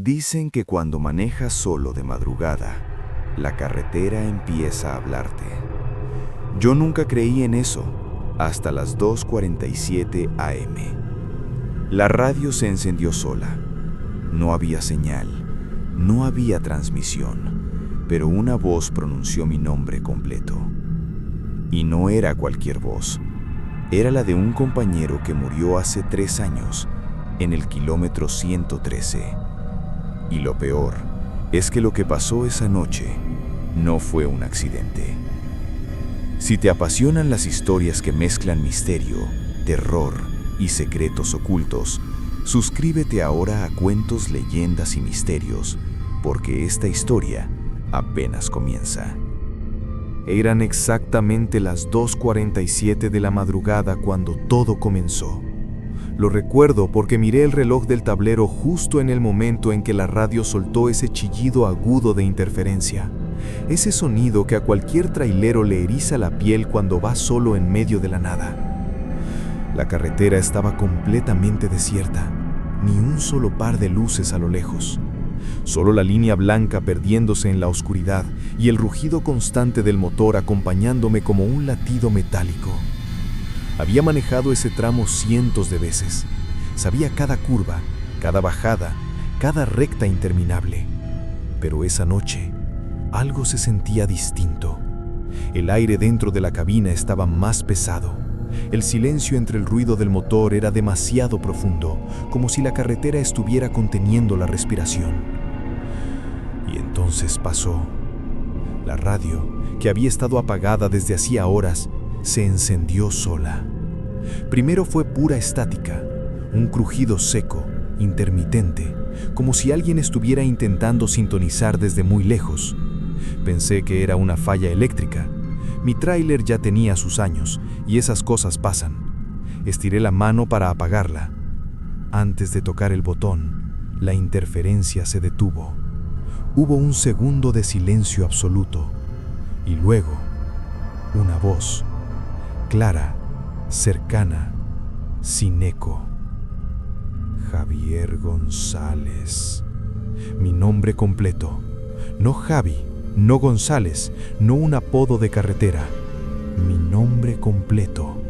Dicen que cuando manejas solo de madrugada, la carretera empieza a hablarte. Yo nunca creí en eso, hasta las 2:47 a.m. La radio se encendió sola. No había señal, no había transmisión, pero una voz pronunció mi nombre completo. Y no era cualquier voz, era la de un compañero que murió hace 3 años, en el kilómetro 113. Y lo peor es que lo que pasó esa noche no fue un accidente. Si te apasionan las historias que mezclan misterio, terror y secretos ocultos, suscríbete ahora a Cuentos, Leyendas y Misterios, porque esta historia apenas comienza. Eran exactamente las 2:47 de la madrugada cuando todo comenzó. Lo recuerdo porque miré el reloj del tablero justo en el momento en que la radio soltó ese chillido agudo de interferencia. Ese sonido que a cualquier trailero le eriza la piel cuando va solo en medio de la nada. La carretera estaba completamente desierta, ni un solo par de luces a lo lejos. Solo la línea blanca perdiéndose en la oscuridad y el rugido constante del motor acompañándome como un latido metálico. Había manejado ese tramo cientos de veces. Sabía cada curva, cada bajada, cada recta interminable. Pero esa noche, algo se sentía distinto. El aire dentro de la cabina estaba más pesado. El silencio entre el ruido del motor era demasiado profundo, como si la carretera estuviera conteniendo la respiración. Y entonces pasó. La radio, que había estado apagada desde hacía horas, se encendió sola. Primero fue pura estática, un crujido seco, intermitente, como si alguien estuviera intentando sintonizar desde muy lejos. Pensé que era una falla eléctrica. Mi tráiler ya tenía sus años, y esas cosas pasan. Estiré la mano para apagarla. Antes de tocar el botón, la interferencia se detuvo. Hubo un segundo de silencio absoluto, y luego, una voz, clara, cercana, sin eco. Javier González. Mi nombre completo. No Javi, no González, no un apodo de carretera. Mi nombre completo.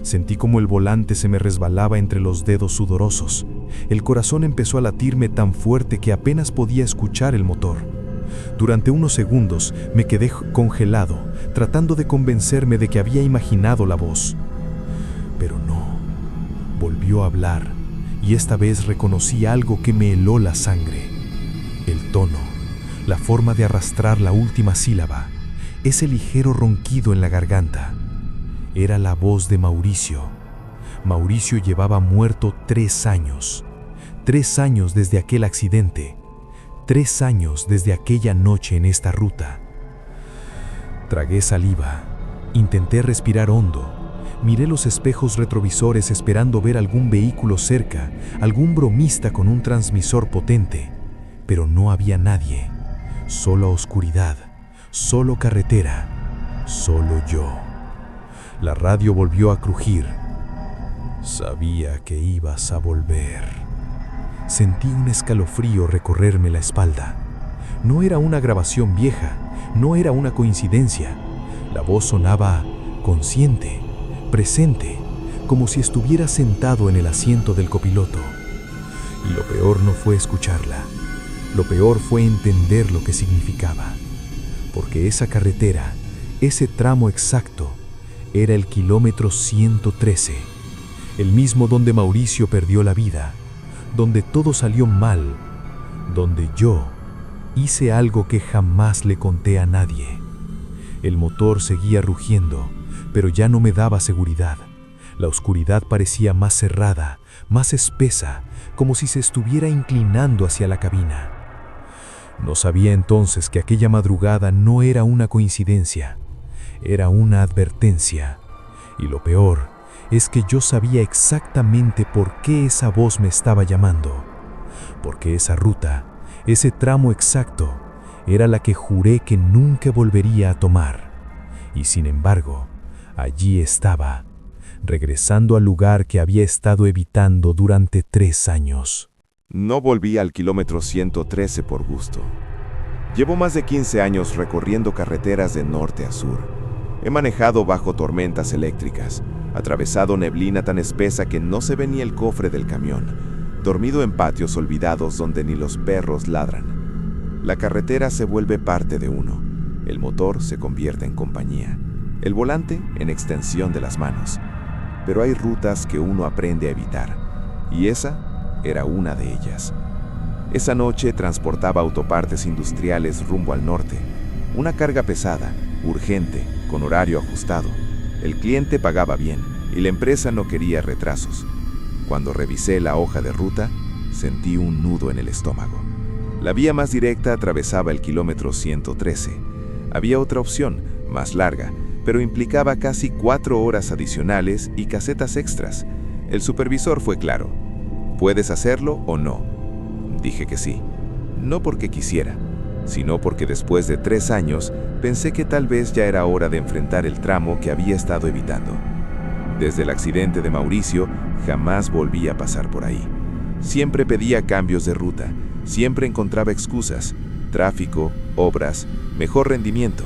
Sentí como el volante se me resbalaba entre los dedos sudorosos. El corazón empezó a latirme tan fuerte que apenas podía escuchar el motor. Durante unos segundos me quedé congelado, tratando de convencerme de que había imaginado la voz. Pero no. Volvió a hablar, y esta vez reconocí algo que me heló la sangre. El tono, la forma de arrastrar la última sílaba, ese ligero ronquido en la garganta. Era la voz de Mauricio. Mauricio llevaba muerto 3 años. 3 años desde aquel accidente. 3 años desde aquella noche en esta ruta. Tragué saliva. Intenté respirar hondo. Miré los espejos retrovisores esperando ver algún vehículo cerca, algún bromista con un transmisor potente. Pero no había nadie. Solo oscuridad. Solo carretera. Solo yo. La radio volvió a crujir. Sabía que ibas a volver. Sentí un escalofrío recorrerme la espalda. No era una grabación vieja, no era una coincidencia. La voz sonaba consciente, presente, como si estuviera sentado en el asiento del copiloto. Y lo peor no fue escucharla. Lo peor fue entender lo que significaba. Porque esa carretera, ese tramo exacto, era el kilómetro 113, el mismo donde Mauricio perdió la vida, donde todo salió mal, donde yo hice algo que jamás le conté a nadie. El motor seguía rugiendo, pero ya no me daba seguridad. La oscuridad parecía más cerrada, más espesa, como si se estuviera inclinando hacia la cabina. No sabía entonces que aquella madrugada no era una coincidencia, era una advertencia. Y lo peor es que yo sabía exactamente por qué esa voz me estaba llamando. Porque esa ruta, ese tramo exacto, era la que juré que nunca volvería a tomar. Y sin embargo, allí estaba, regresando al lugar que había estado evitando durante 3 años. No volví al kilómetro 113 por gusto. Llevo más de 15 años recorriendo carreteras de norte a sur. He manejado bajo tormentas eléctricas, atravesado neblina tan espesa que no se ve ni el cofre del camión, dormido en patios olvidados donde ni los perros ladran. La carretera se vuelve parte de uno, el motor se convierte en compañía, el volante en extensión de las manos. Pero hay rutas que uno aprende a evitar, y esa era una de ellas. Esa noche transportaba autopartes industriales rumbo al norte, una carga pesada, urgente, con horario ajustado. El cliente pagaba bien y la empresa no quería retrasos. Cuando revisé la hoja de ruta, sentí un nudo en el estómago. La vía más directa atravesaba el kilómetro 113. Había otra opción, más larga, pero implicaba casi 4 horas adicionales y casetas extras. El supervisor fue claro: ¿puedes hacerlo o no? Dije que sí, no porque quisiera, sino porque después de 3 años pensé que tal vez ya era hora de enfrentar el tramo que había estado evitando. Desde el accidente de Mauricio, jamás volví a pasar por ahí. Siempre pedía cambios de ruta, siempre encontraba excusas: tráfico, obras, mejor rendimiento.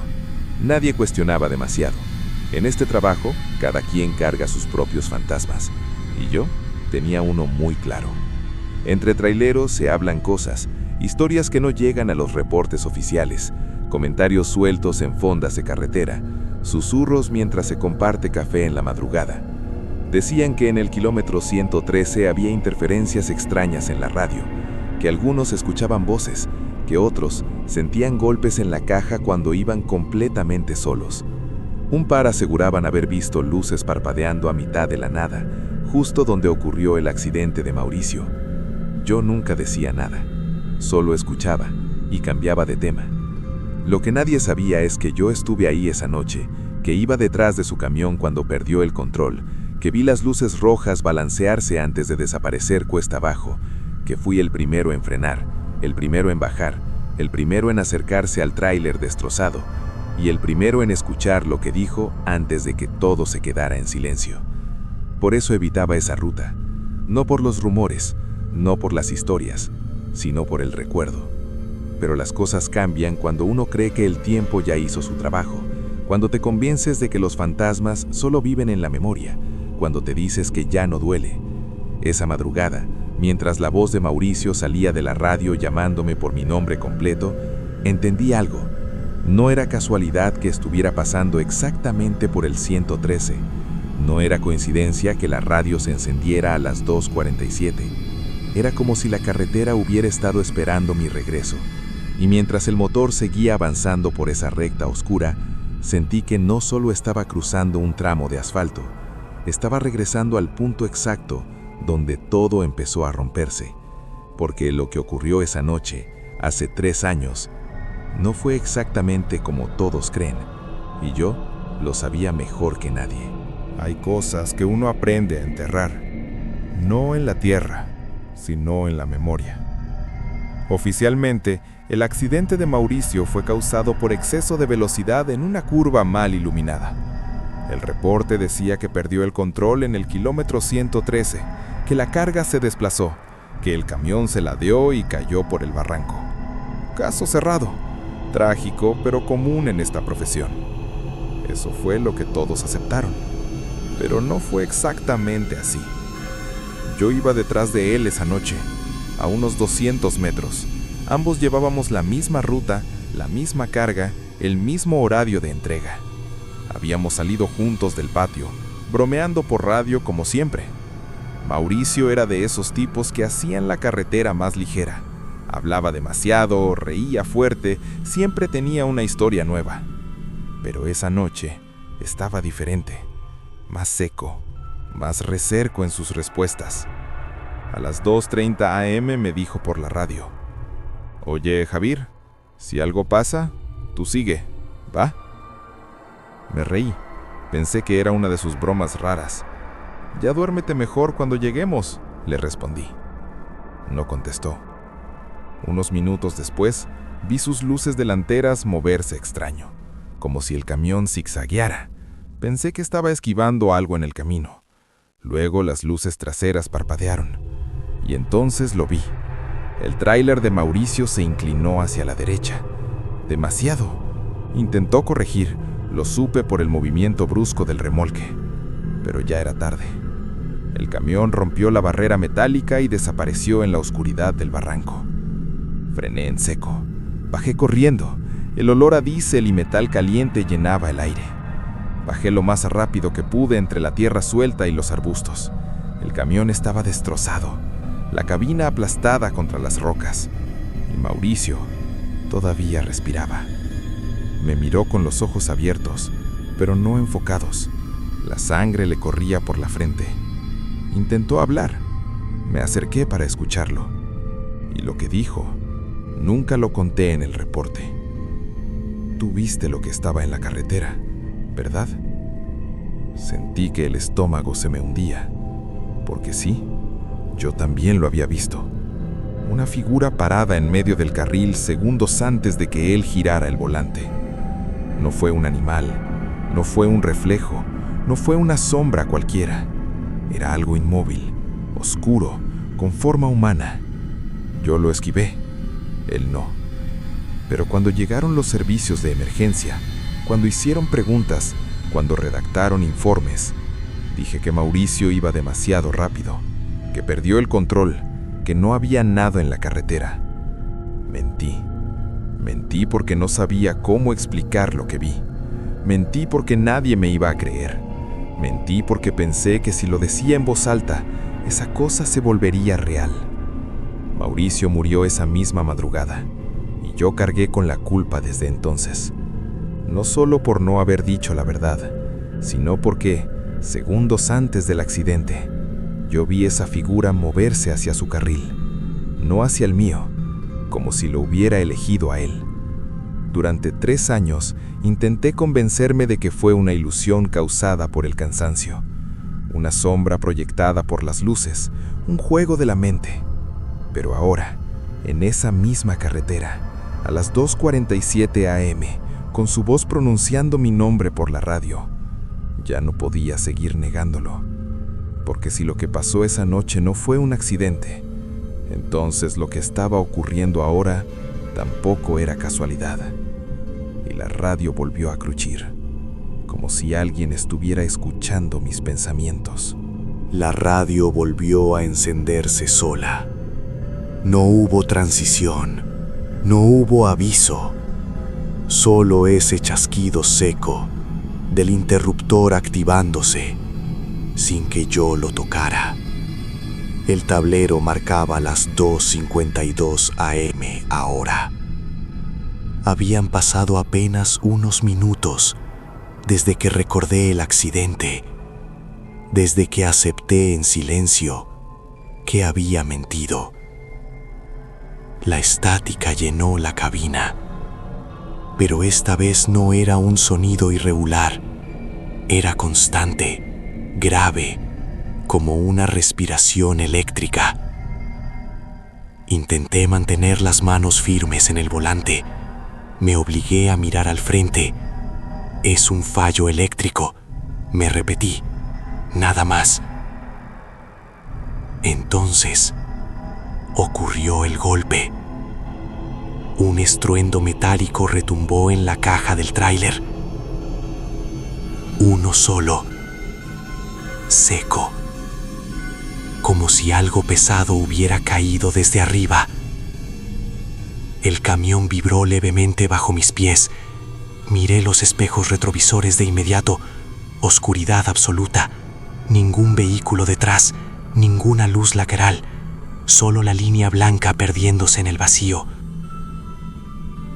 Nadie cuestionaba demasiado. En este trabajo, cada quien carga sus propios fantasmas, y yo tenía uno muy claro. Entre traileros se hablan cosas, historias que no llegan a los reportes oficiales, comentarios sueltos en fondas de carretera, susurros mientras se comparte café en la madrugada. Decían que en el kilómetro 113 había interferencias extrañas en la radio, que algunos escuchaban voces, que otros sentían golpes en la caja cuando iban completamente solos. Un par aseguraban haber visto luces parpadeando a mitad de la nada, justo donde ocurrió el accidente de Mauricio. Yo nunca decía nada, solo escuchaba y cambiaba de tema. Lo que nadie sabía es que yo estuve ahí esa noche, que iba detrás de su camión cuando perdió el control, que vi las luces rojas balancearse antes de desaparecer cuesta abajo, que fui el primero en frenar, el primero en bajar, el primero en acercarse al tráiler destrozado y el primero en escuchar lo que dijo antes de que todo se quedara en silencio. Por eso evitaba esa ruta, no por los rumores, no por las historias, sino por el recuerdo. Pero las cosas cambian cuando uno cree que el tiempo ya hizo su trabajo, cuando te convences de que los fantasmas solo viven en la memoria, cuando te dices que ya no duele. Esa madrugada, mientras la voz de Mauricio salía de la radio llamándome por mi nombre completo, entendí algo. No era casualidad que estuviera pasando exactamente por el 113. No era coincidencia que la radio se encendiera a las 2:47. Era como si la carretera hubiera estado esperando mi regreso. Y mientras el motor seguía avanzando por esa recta oscura, sentí que no solo estaba cruzando un tramo de asfalto, estaba regresando al punto exacto donde todo empezó a romperse, porque lo que ocurrió esa noche, hace 3 años, no fue exactamente como todos creen, y yo lo sabía mejor que nadie. Hay cosas que uno aprende a enterrar, no en la tierra, sino en la memoria. Oficialmente, el accidente de Mauricio fue causado por exceso de velocidad en una curva mal iluminada. El reporte decía que perdió el control en el kilómetro 113, que la carga se desplazó, que el camión se ladeó y cayó por el barranco. Caso cerrado, trágico pero común en esta profesión. Eso fue lo que todos aceptaron, pero no fue exactamente así. Yo iba detrás de él esa noche, a unos 200 metros. Ambos llevábamos la misma ruta, la misma carga, el mismo horario de entrega. Habíamos salido juntos del patio, bromeando por radio como siempre. Mauricio era de esos tipos que hacían la carretera más ligera. Hablaba demasiado, reía fuerte, siempre tenía una historia nueva. Pero esa noche estaba diferente, más seco, más recerco en sus respuestas. A las 2:30 a.m. me dijo por la radio: «Oye, Javier, si algo pasa, tú sigue, ¿va?». Me reí, pensé que era una de sus bromas raras. «Ya duérmete mejor cuando lleguemos», le respondí. No contestó. Unos minutos después, vi sus luces delanteras moverse extraño, como si el camión zigzagueara. Pensé que estaba esquivando algo en el camino. Luego las luces traseras parpadearon. Y entonces lo vi. El tráiler de Mauricio se inclinó hacia la derecha. Demasiado. Intentó corregir, lo supe por el movimiento brusco del remolque, pero ya era tarde. El camión rompió la barrera metálica y desapareció en la oscuridad del barranco. Frené en seco. Bajé corriendo. El olor a diésel y metal caliente llenaba el aire. Bajé lo más rápido que pude entre la tierra suelta y los arbustos. El camión estaba destrozado, la cabina aplastada contra las rocas, y Mauricio todavía respiraba. Me miró con los ojos abiertos, pero no enfocados. La sangre le corría por la frente. Intentó hablar. Me acerqué para escucharlo. Y lo que dijo, nunca lo conté en el reporte. Tú viste lo que estaba en la carretera, ¿verdad? Sentí que el estómago se me hundía, porque sí, yo también lo había visto. Una figura parada en medio del carril segundos antes de que él girara el volante. No fue un animal, no fue un reflejo, no fue una sombra cualquiera. Era algo inmóvil, oscuro, con forma humana. Yo lo esquivé, él no. Pero cuando llegaron los servicios de emergencia, cuando hicieron preguntas, cuando redactaron informes, dije que Mauricio iba demasiado rápido, que perdió el control, que no había nada en la carretera. Mentí. Mentí porque no sabía cómo explicar lo que vi. Mentí porque nadie me iba a creer. Mentí porque pensé que si lo decía en voz alta, esa cosa se volvería real. Mauricio murió esa misma madrugada, y yo cargué con la culpa desde entonces. No solo por no haber dicho la verdad, sino porque, segundos antes del accidente, yo vi esa figura moverse hacia su carril, no hacia el mío, como si lo hubiera elegido a él. Durante 3 años intenté convencerme de que fue una ilusión causada por el cansancio, una sombra proyectada por las luces, un juego de la mente. Pero ahora, en esa misma carretera, a las 2:47 a.m., con su voz pronunciando mi nombre por la radio, ya no podía seguir negándolo. Porque si lo que pasó esa noche no fue un accidente, entonces lo que estaba ocurriendo ahora tampoco era casualidad. Y la radio volvió a crujir, como si alguien estuviera escuchando mis pensamientos. La radio volvió a encenderse sola. No hubo transición, no hubo aviso, solo ese chasquido seco del interruptor activándose sin que yo lo tocara. El tablero marcaba las 2:52 a.m. ahora. Habían pasado apenas unos minutos desde que recordé el accidente, desde que acepté en silencio que había mentido. La estática llenó la cabina, pero esta vez no era un sonido irregular, era constante, grave, como una respiración eléctrica. Intenté mantener las manos firmes en el volante. Me obligué a mirar al frente. Es un fallo eléctrico, me repetí, nada más. Entonces, ocurrió el golpe. Un estruendo metálico retumbó en la caja del tráiler. Uno solo, seco, como si algo pesado hubiera caído desde arriba. El camión vibró levemente bajo mis pies. Miré los espejos retrovisores de inmediato. Oscuridad absoluta. Ningún vehículo detrás, ninguna luz lateral. Solo la línea blanca perdiéndose en el vacío.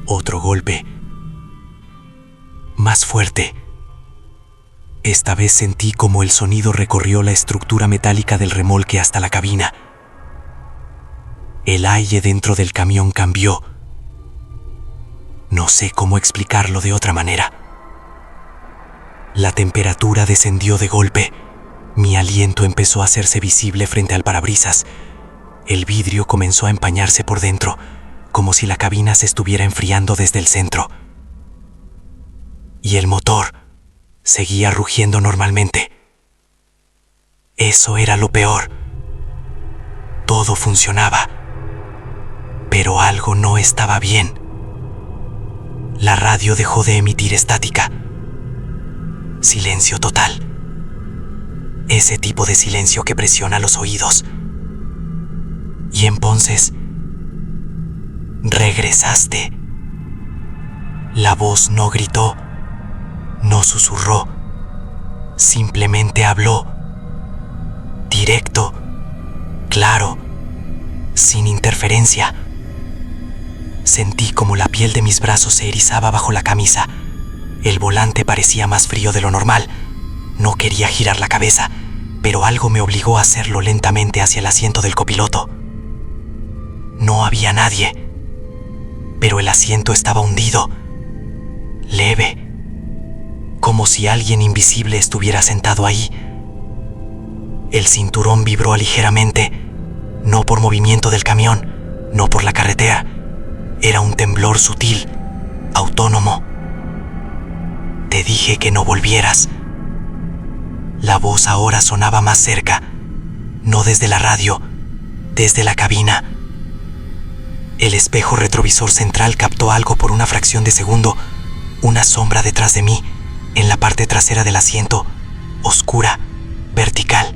Otro golpe. Más fuerte. Esta vez sentí como el sonido recorrió la estructura metálica del remolque hasta la cabina. El aire dentro del camión cambió. No sé cómo explicarlo de otra manera. La temperatura descendió de golpe. Mi aliento empezó a hacerse visible frente al parabrisas. El vidrio comenzó a empañarse por dentro, como si la cabina se estuviera enfriando desde el centro. Y el motor seguía rugiendo normalmente. Eso era lo peor. Todo funcionaba. Pero algo no estaba bien. La radio dejó de emitir estática. Silencio total. Ese tipo de silencio que presiona los oídos. Y entonces regresaste. La voz no gritó, no susurró, simplemente habló. Directo, claro, sin interferencia. Sentí como la piel de mis brazos se erizaba bajo la camisa. El volante parecía más frío de lo normal. No quería girar la cabeza, pero algo me obligó a hacerlo lentamente hacia el asiento del copiloto. No había nadie, pero el asiento estaba hundido, leve, como si alguien invisible estuviera sentado ahí. El cinturón vibró ligeramente, no por movimiento del camión, no por la carretera. Era un temblor sutil, autónomo. Te dije que no volvieras. La voz ahora sonaba más cerca, no desde la radio, desde la cabina. El espejo retrovisor central captó algo por una fracción de segundo, una sombra detrás de mí, en la parte trasera del asiento, oscura, vertical,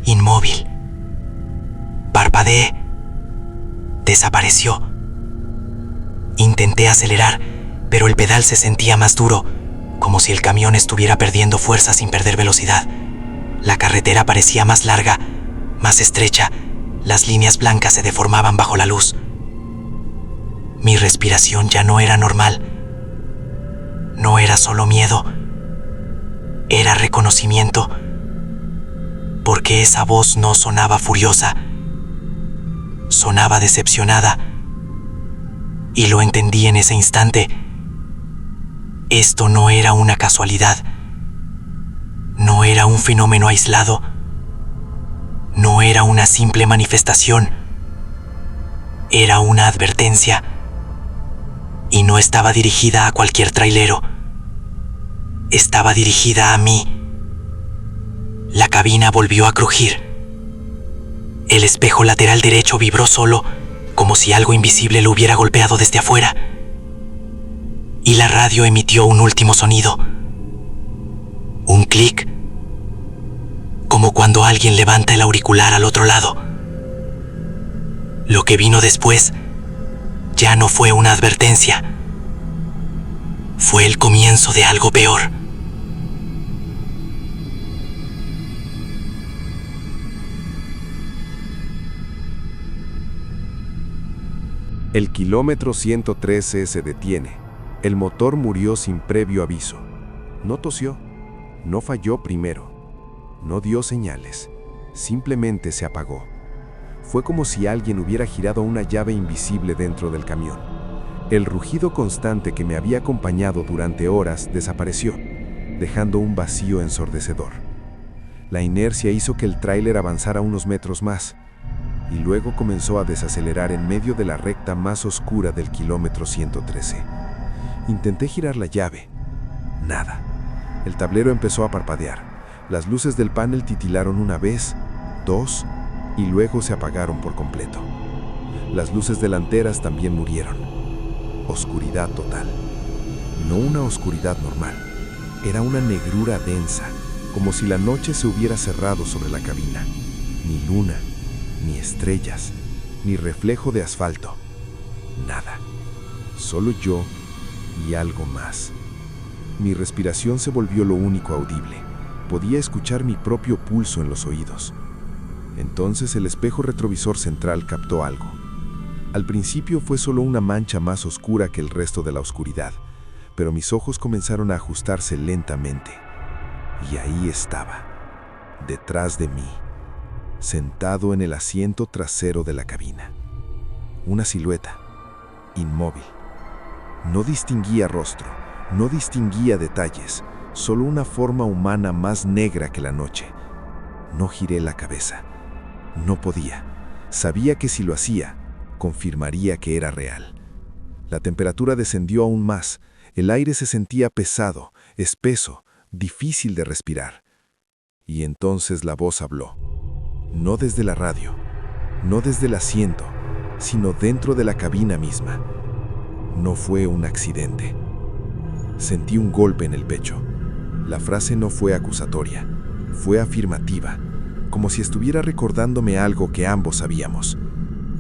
inmóvil. Parpadeé. Desapareció. Intenté acelerar, pero el pedal se sentía más duro, como si el camión estuviera perdiendo fuerza sin perder velocidad. La carretera parecía más larga, más estrecha. Las líneas blancas se deformaban bajo la luz. Mi respiración ya no era normal. No era solo miedo, era reconocimiento, porque esa voz no sonaba furiosa, sonaba decepcionada, y lo entendí en ese instante. Esto no era una casualidad, no era un fenómeno aislado, no era una simple manifestación, era una advertencia. Y no estaba dirigida a cualquier trailero. Estaba dirigida a mí. La cabina volvió a crujir. El espejo lateral derecho vibró solo, como si algo invisible lo hubiera golpeado desde afuera. Y la radio emitió un último sonido. Un clic. Como cuando alguien levanta el auricular al otro lado. Lo que vino después ya no fue una advertencia. Fue el comienzo de algo peor. El kilómetro 113 se detiene. El motor murió sin previo aviso. No tosió, no falló primero, no dio señales, simplemente se apagó. Fue como si alguien hubiera girado una llave invisible dentro del camión. El rugido constante que me había acompañado durante horas desapareció, dejando un vacío ensordecedor. La inercia hizo que el tráiler avanzara unos metros más, y luego comenzó a desacelerar en medio de la recta más oscura del kilómetro 113. Intenté girar la llave. Nada. El tablero empezó a parpadear. Las luces del panel titilaron una vez, dos, y luego se apagaron por completo. Las luces delanteras también murieron. Oscuridad total. No una oscuridad normal. Era una negrura densa, como si la noche se hubiera cerrado sobre la cabina. Ni luna, ni estrellas, ni reflejo de asfalto. Nada. Solo yo y algo más. Mi respiración se volvió lo único audible. Podía escuchar mi propio pulso en los oídos. Entonces el espejo retrovisor central captó algo. Al principio fue solo una mancha más oscura que el resto de la oscuridad, pero mis ojos comenzaron a ajustarse lentamente. Y ahí estaba, detrás de mí, sentado en el asiento trasero de la cabina. Una silueta, inmóvil. No distinguía rostro, no distinguía detalles, solo una forma humana más negra que la noche. No giré la cabeza. No podía. Sabía que si lo hacía, confirmaría que era real. La temperatura descendió aún más. El aire se sentía pesado, espeso, difícil de respirar. Y entonces la voz habló. No desde la radio, no desde el asiento, sino dentro de la cabina misma. No fue un accidente. Sentí un golpe en el pecho. La frase no fue acusatoria, fue afirmativa, como si estuviera recordándome algo que ambos sabíamos.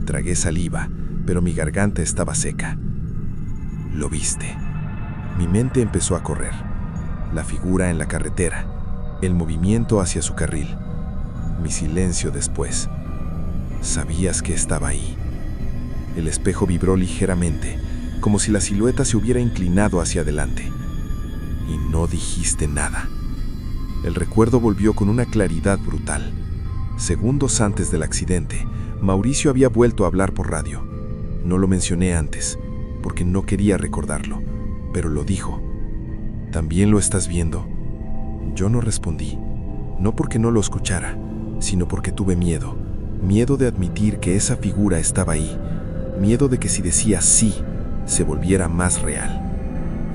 Tragué saliva, pero mi garganta estaba seca. Lo viste. Mi mente empezó a correr. La figura en la carretera, el movimiento hacia su carril, mi silencio después. Sabías que estaba ahí. El espejo vibró ligeramente, como si la silueta se hubiera inclinado hacia adelante. Y no dijiste nada. El recuerdo volvió con una claridad brutal. Segundos antes del accidente, Mauricio había vuelto a hablar por radio. No lo mencioné antes, porque no quería recordarlo, pero lo dijo. ¿También lo estás viendo? Yo no respondí, no porque no lo escuchara, sino porque tuve miedo. Miedo de admitir que esa figura estaba ahí. Miedo de que si decía sí, se volviera más real.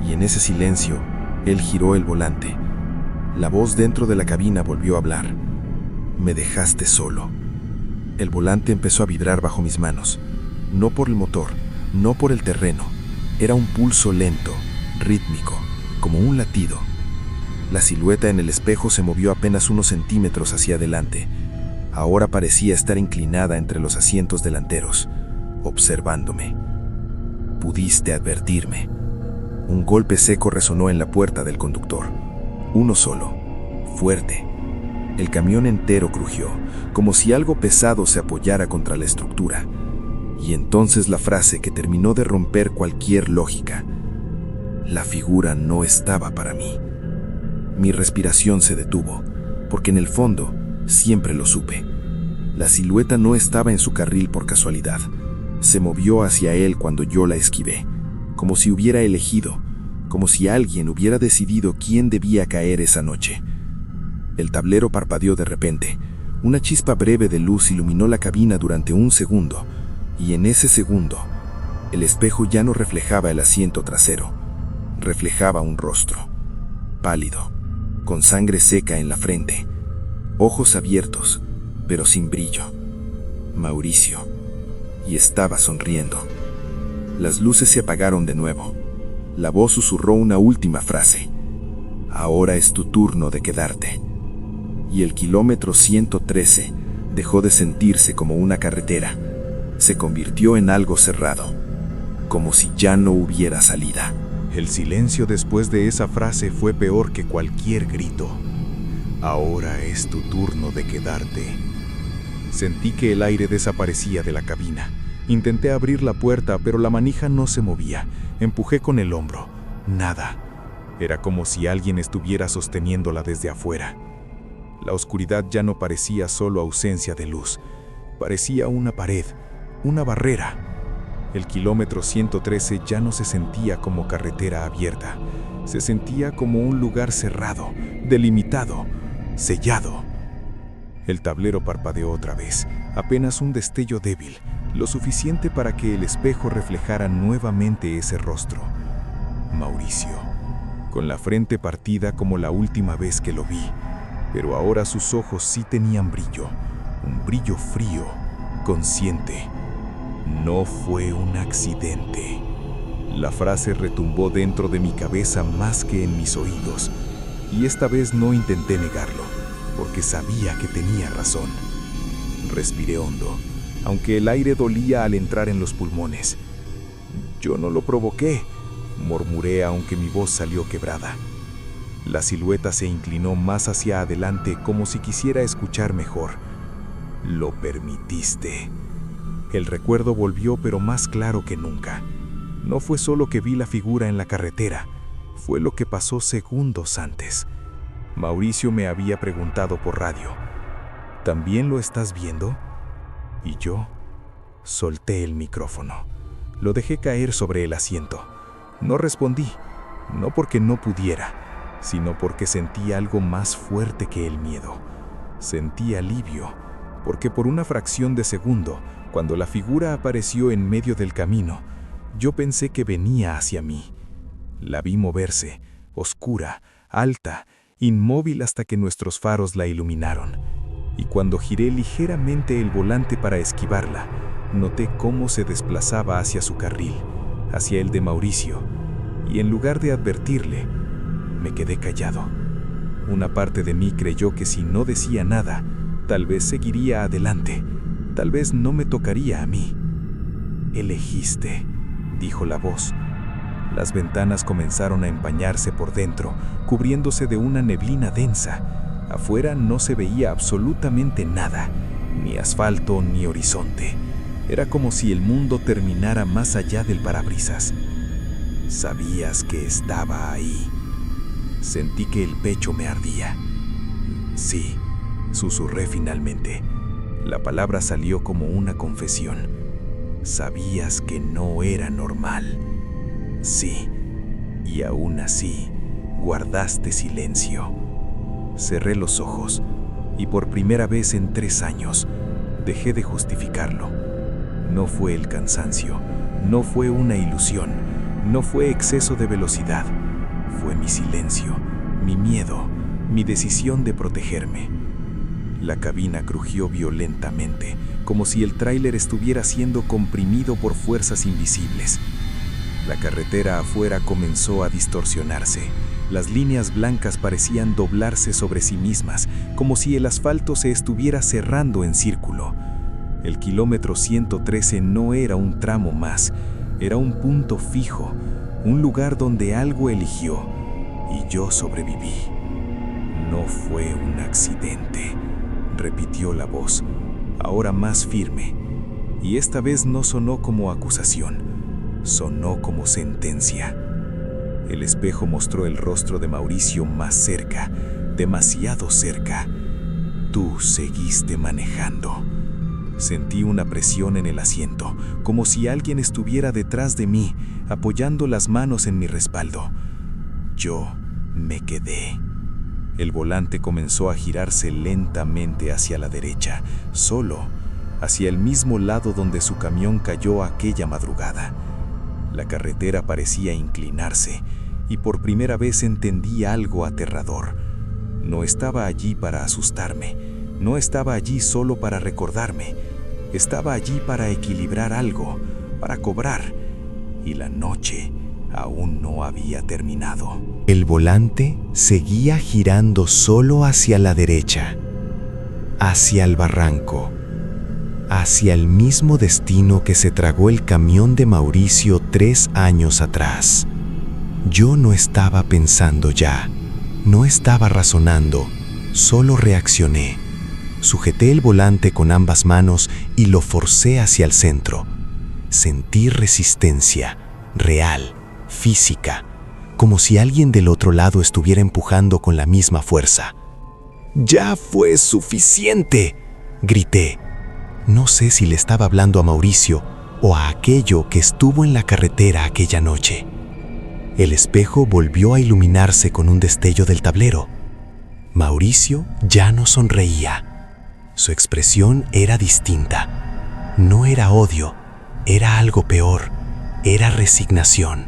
Y en ese silencio, él giró el volante. La voz dentro de la cabina volvió a hablar. Me dejaste solo. El volante empezó a vibrar bajo mis manos. No por el motor, no por el terreno. Era un pulso lento, rítmico, como un latido. La silueta en el espejo se movió apenas unos centímetros hacia adelante. Ahora parecía estar inclinada entre los asientos delanteros, observándome. Pudiste advertirme. Un golpe seco resonó en la puerta del conductor. Uno solo, fuerte. El camión entero crujió, como si algo pesado se apoyara contra la estructura. Y entonces la frase que terminó de romper cualquier lógica. La figura no estaba para mí. Mi respiración se detuvo, porque en el fondo siempre lo supe. La silueta no estaba en su carril por casualidad. Se movió hacia él cuando yo la esquivé, como si hubiera elegido, como si alguien hubiera decidido quién debía caer esa noche. El tablero parpadeó de repente. Una chispa breve de luz iluminó la cabina durante un segundo, y en ese segundo, el espejo ya no reflejaba el asiento trasero. Reflejaba un rostro, pálido, con sangre seca en la frente, ojos abiertos, pero sin brillo. Mauricio. Y estaba sonriendo. Las luces se apagaron de nuevo. La voz susurró una última frase. Ahora es tu turno de quedarte. Y el kilómetro 113 dejó de sentirse como una carretera. Se convirtió en algo cerrado, como si ya no hubiera salida. El silencio después de esa frase fue peor que cualquier grito. Ahora es tu turno de quedarte. Sentí que el aire desaparecía de la cabina. Intenté abrir la puerta, pero la manija no se movía. Empujé con el hombro. Nada. Era como si alguien estuviera sosteniéndola desde afuera. La oscuridad ya no parecía solo ausencia de luz. Parecía una pared, una barrera. El kilómetro 113 ya no se sentía como carretera abierta. Se sentía como un lugar cerrado, delimitado, sellado. El tablero parpadeó otra vez, apenas un destello débil, lo suficiente para que el espejo reflejara nuevamente ese rostro. Mauricio, con la frente partida como la última vez que lo vi, pero ahora sus ojos sí tenían brillo, un brillo frío, consciente. No fue un accidente. La frase retumbó dentro de mi cabeza más que en mis oídos, y esta vez no intenté negarlo, porque sabía que tenía razón. Respiré hondo, aunque el aire dolía al entrar en los pulmones. Yo no lo provoqué, murmuré aunque mi voz salió quebrada. La silueta se inclinó más hacia adelante como si quisiera escuchar mejor. Lo permitiste. El recuerdo volvió, pero más claro que nunca. No fue solo que vi la figura en la carretera, fue lo que pasó segundos antes. Mauricio me había preguntado por radio, ¿también lo estás viendo? Y yo solté el micrófono. Lo dejé caer sobre el asiento. No respondí, no porque no pudiera, sino porque sentí algo más fuerte que el miedo. Sentí alivio, porque por una fracción de segundo, cuando la figura apareció en medio del camino, yo pensé que venía hacia mí. La vi moverse, oscura, alta, inmóvil hasta que nuestros faros la iluminaron. Y cuando giré ligeramente el volante para esquivarla, Noté cómo se desplazaba hacia su carril, hacia el de Mauricio, y en lugar de advertirle, me quedé callado. Una parte de mí creyó que si no decía nada, tal vez seguiría adelante, tal vez no me tocaría a mí. «Elegiste», dijo la voz. Las ventanas comenzaron a empañarse por dentro, cubriéndose de una neblina densa. Afuera no se veía absolutamente nada, ni asfalto ni horizonte. Era como si el mundo terminara más allá del parabrisas. «Sabías que estaba ahí». Sentí que el pecho me ardía. «Sí», susurré finalmente. La palabra salió como una confesión. «Sabías que no era normal». «Sí, y aún así, guardaste silencio». Cerré los ojos, y por primera vez en 3 años, dejé de justificarlo. No fue el cansancio, no fue una ilusión, no fue exceso de velocidad. Fue mi silencio, mi miedo, mi decisión de protegerme. La cabina crujió violentamente, como si el tráiler estuviera siendo comprimido por fuerzas invisibles. La carretera afuera comenzó a distorsionarse. Las líneas blancas parecían doblarse sobre sí mismas, como si el asfalto se estuviera cerrando en círculo. El kilómetro 113 no era un tramo más, era un punto fijo, un lugar donde algo eligió, y yo sobreviví. «No fue un accidente», repitió la voz, ahora más firme, y esta vez no sonó como acusación, sonó como sentencia. El espejo mostró el rostro de Mauricio más cerca, demasiado cerca. «Tú seguiste manejando». Sentí una presión en el asiento, como si alguien estuviera detrás de mí, apoyando las manos en mi respaldo. Yo me quedé. El volante comenzó a girarse lentamente hacia la derecha, solo, hacia el mismo lado donde su camión cayó aquella madrugada. La carretera parecía inclinarse, y por primera vez entendí algo aterrador. No estaba allí para asustarme, no estaba allí solo para recordarme, estaba allí para equilibrar algo, para cobrar, y la noche aún no había terminado. El volante seguía girando solo hacia la derecha, hacia el barranco, hacia el mismo destino que se tragó el camión de Mauricio 3 años atrás. Yo no estaba pensando ya, no estaba razonando, solo reaccioné. Sujeté el volante con ambas manos y lo forcé hacia el centro. Sentí resistencia, real, física, como si alguien del otro lado estuviera empujando con la misma fuerza. «¡Ya fue suficiente!», grité. No sé si le estaba hablando a Mauricio o a aquello que estuvo en la carretera aquella noche. El espejo volvió a iluminarse con un destello del tablero. Mauricio ya no sonreía. Su expresión era distinta. No era odio, era algo peor, era resignación.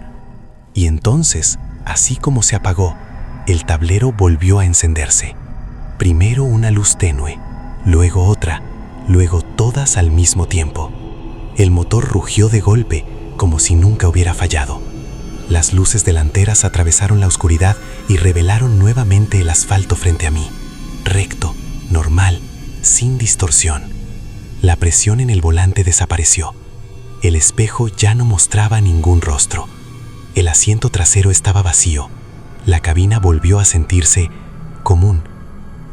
Y entonces, así como se apagó, el tablero volvió a encenderse. Primero una luz tenue, luego otra, luego todas al mismo tiempo. El motor rugió de golpe, como si nunca hubiera fallado. Las luces delanteras atravesaron la oscuridad y revelaron nuevamente el asfalto frente a mí, recto, normal, sin distorsión. La presión en el volante desapareció. El espejo ya no mostraba ningún rostro. El asiento trasero estaba vacío. La cabina volvió a sentirse común.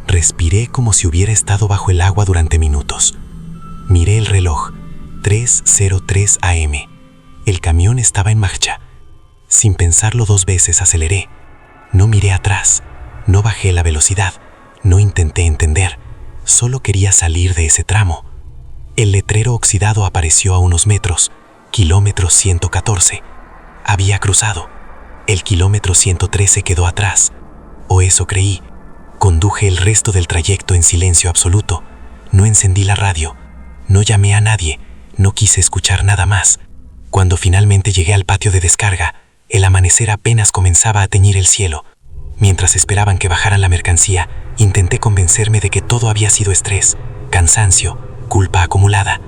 Respiré como si hubiera estado bajo el agua durante minutos. Miré el reloj, 3:03 AM. El camión estaba en marcha. Sin pensarlo 2 veces aceleré. No miré atrás, no bajé la velocidad, no intenté entender. Solo quería salir de ese tramo. El letrero oxidado apareció a unos metros, kilómetro 114. Había cruzado. El kilómetro 113 quedó atrás. O eso creí. Conduje el resto del trayecto en silencio absoluto. No encendí la radio. No llamé a nadie. No quise escuchar nada más. Cuando finalmente llegué al patio de descarga, el amanecer apenas comenzaba a teñir el cielo. Mientras esperaban que bajaran la mercancía, intenté convencerme de que todo había sido estrés, cansancio, culpa acumulada.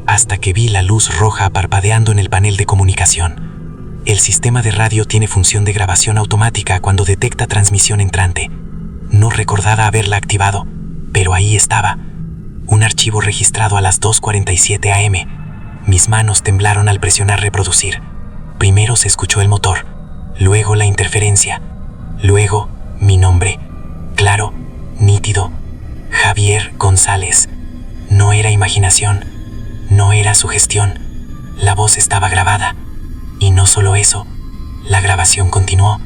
hasta que vi la luz roja parpadeando en el panel de comunicación. El sistema de radio tiene función de grabación automática cuando detecta transmisión entrante. No recordaba haberla activado, pero ahí estaba. Un archivo registrado a las 2:47 am. Mis manos temblaron al presionar reproducir. Primero se escuchó el motor, luego la interferencia, luego mi nombre. Claro, nítido. Javier González. No era imaginación, no era sugestión. La voz estaba grabada. Y no solo eso, la grabación continuó.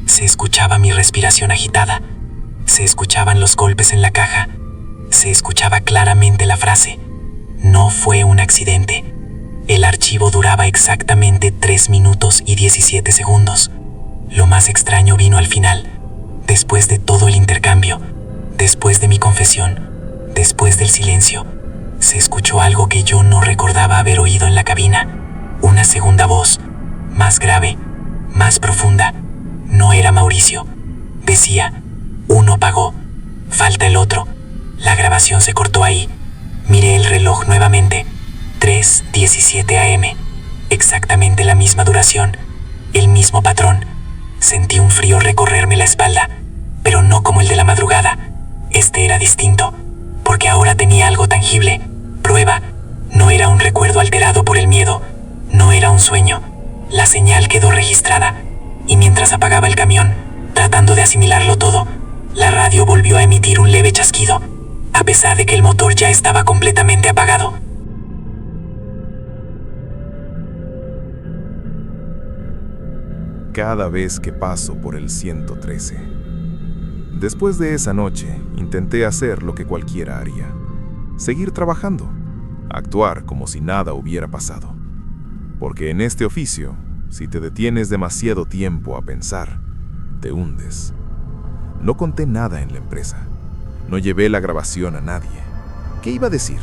Se escuchaba mi respiración agitada. Se escuchaban los golpes en la caja. Se escuchaba claramente la frase: no fue un accidente. El archivo duraba exactamente 3 minutos y 17 segundos. Lo más extraño vino al final, después de todo el intercambio, después de mi confesión, después del silencio. Se escuchó algo que yo no recordaba haber oído en la cabina. Una segunda voz, más grave, más profunda. No era Mauricio. Decía: uno pagó, falta el otro. La grabación se cortó ahí. Miré el reloj nuevamente. 3:17 am. Exactamente la misma duración, el mismo patrón. Sentí un frío recorrerme la espalda, pero no como el de la madrugada. Este era distinto, porque ahora tenía algo tangible, prueba. No era un recuerdo alterado por el miedo, no era un sueño. La señal quedó registrada, y mientras apagaba el camión, tratando de asimilarlo todo, la radio volvió a emitir un leve chasquido, a pesar de que el motor ya estaba completamente apagado. Cada vez que paso por el 113. Después de esa noche, intenté hacer lo que cualquiera haría. Seguir trabajando, actuar como si nada hubiera pasado. Porque en este oficio, si te detienes demasiado tiempo a pensar, te hundes. No conté nada en la empresa. No llevé la grabación a nadie. ¿Qué iba a decir?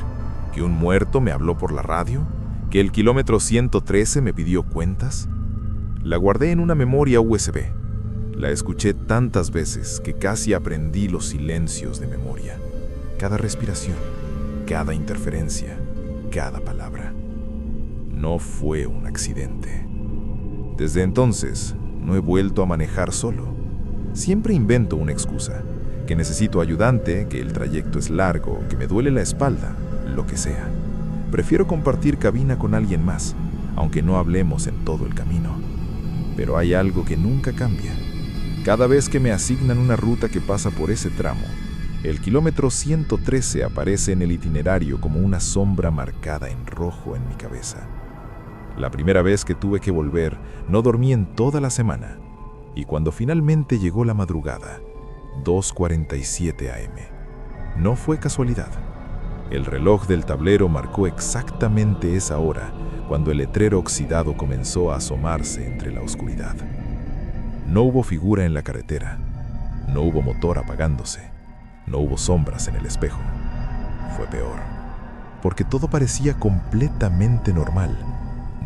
¿Que un muerto me habló por la radio? ¿Que el kilómetro 113 me pidió cuentas? La guardé en una memoria USB. La escuché tantas veces que casi aprendí los silencios de memoria. Cada respiración, cada interferencia, cada palabra. No fue un accidente. Desde entonces, no he vuelto a manejar solo. Siempre invento una excusa. Que necesito ayudante, que el trayecto es largo, que me duele la espalda, lo que sea. Prefiero compartir cabina con alguien más, aunque no hablemos en todo el camino. Pero hay algo que nunca cambia. Cada vez que me asignan una ruta que pasa por ese tramo, el kilómetro 113 aparece en el itinerario como una sombra marcada en rojo en mi cabeza. La primera vez que tuve que volver, no dormí en toda la semana. Y cuando finalmente llegó la madrugada, 2:47 am. No fue casualidad. El reloj del tablero marcó exactamente esa hora cuando el letrero oxidado comenzó a asomarse entre la oscuridad. No hubo figura en la carretera. No hubo motor apagándose. No hubo sombras en el espejo. Fue peor, porque todo parecía completamente normal,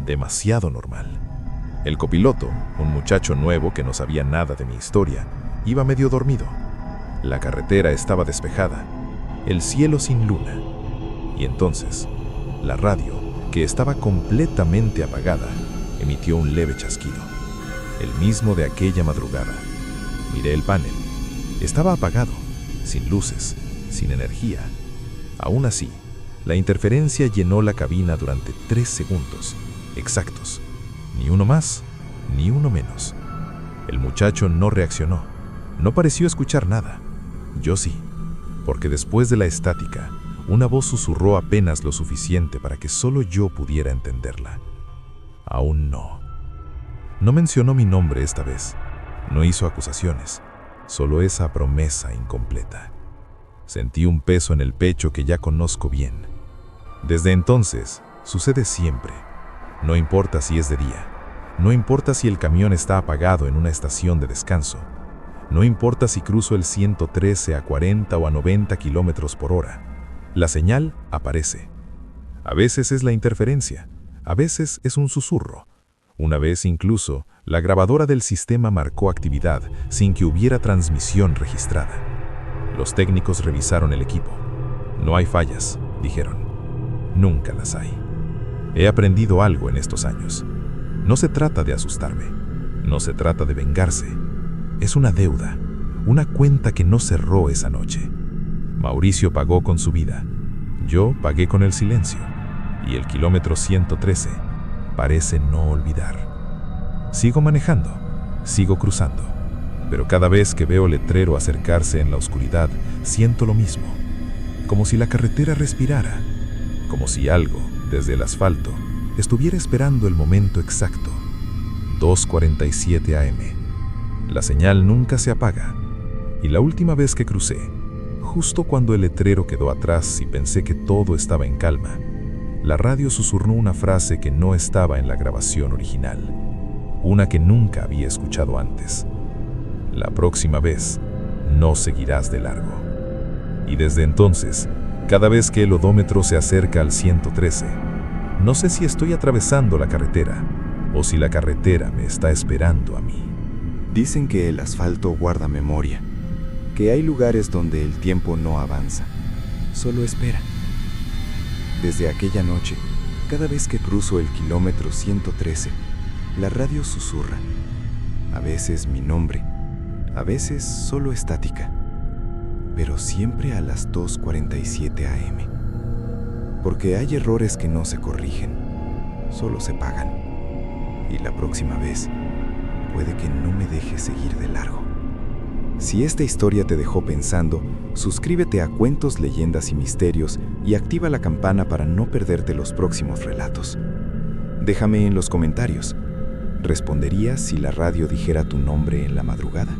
demasiado normal. El copiloto, un muchacho nuevo que no sabía nada de mi historia, iba medio dormido. La carretera estaba despejada, el cielo sin luna. Y entonces, la radio, que estaba completamente apagada, emitió un leve chasquido, el mismo de aquella madrugada. Miré el panel. Estaba apagado, sin luces, sin energía. Aún así, la interferencia llenó la cabina durante 3 segundos, exactos. Ni uno más, ni uno menos. El muchacho no reaccionó. No pareció escuchar nada. Yo sí, porque después de la estática, una voz susurró apenas lo suficiente para que solo yo pudiera entenderla. Aún no. No mencionó mi nombre esta vez. No hizo acusaciones. Solo esa promesa incompleta. Sentí un peso en el pecho que ya conozco bien. Desde entonces, sucede siempre. No importa si es de día. No importa si el camión está apagado en una estación de descanso. No importa si cruzo el 113 a 40 o a 90 kilómetros por hora. La señal aparece. A veces es la interferencia, a veces es un susurro. Una vez incluso, la grabadora del sistema marcó actividad sin que hubiera transmisión registrada. Los técnicos revisaron el equipo. No hay fallas, dijeron. Nunca las hay. He aprendido algo en estos años. No se trata de asustarme, no se trata de vengarse. Es una deuda, una cuenta que no cerró esa noche. Mauricio pagó con su vida, yo pagué con el silencio, y el kilómetro 113 parece no olvidar. Sigo manejando, sigo cruzando, pero cada vez que veo letrero acercarse en la oscuridad, siento lo mismo, como si la carretera respirara, como si algo, desde el asfalto, estuviera esperando el momento exacto. 2:47 AM. La señal nunca se apaga, y la última vez que crucé, justo cuando el letrero quedó atrás y pensé que todo estaba en calma, la radio susurró una frase que no estaba en la grabación original, una que nunca había escuchado antes. La próxima vez, no seguirás de largo. Y desde entonces, cada vez que el odómetro se acerca al 113, no sé si estoy atravesando la carretera o si la carretera me está esperando a mí. Dicen que el asfalto guarda memoria, que hay lugares donde el tiempo no avanza, solo espera. Desde aquella noche, cada vez que cruzo el kilómetro 113, la radio susurra, a veces mi nombre, a veces solo estática, pero siempre a las 2:47 AM. Porque hay errores que no se corrigen, solo se pagan. Y la próxima vez, puede que no me deje seguir de largo. Si esta historia te dejó pensando, suscríbete a Cuentos, Leyendas y Misterios y activa la campana para no perderte los próximos relatos. Déjame en los comentarios, ¿responderías si la radio dijera tu nombre en la madrugada?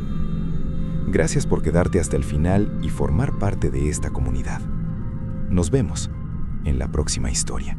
Gracias por quedarte hasta el final y formar parte de esta comunidad. Nos vemos en la próxima historia.